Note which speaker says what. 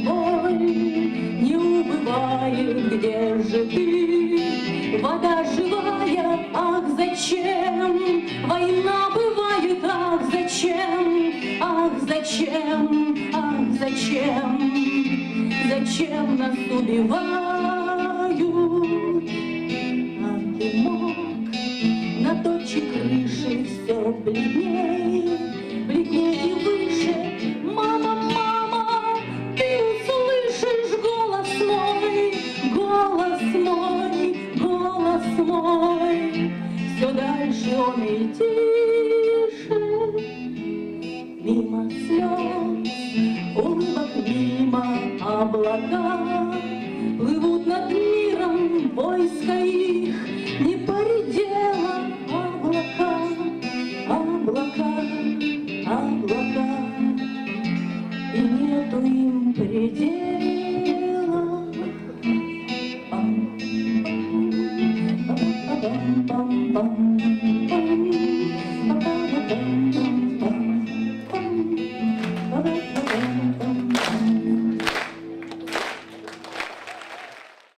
Speaker 1: тобой не убывает. Где же ты, вода живая? Ах, зачем война бывает? Ах, зачем? Ах, зачем? Ах, зачем? Зачем нас убивают? А ты мог на точке крыши все бледней, бледней и выше. Мама, мама, ты услышишь голос мой, голос мой, голос мой. Все дальше он и тише. Мимо слез, улыбок, мимо облака плывут над миром войска их, не поредело облака, облака, облака, и нету им предела. Пам-пам-пам-пам-пам.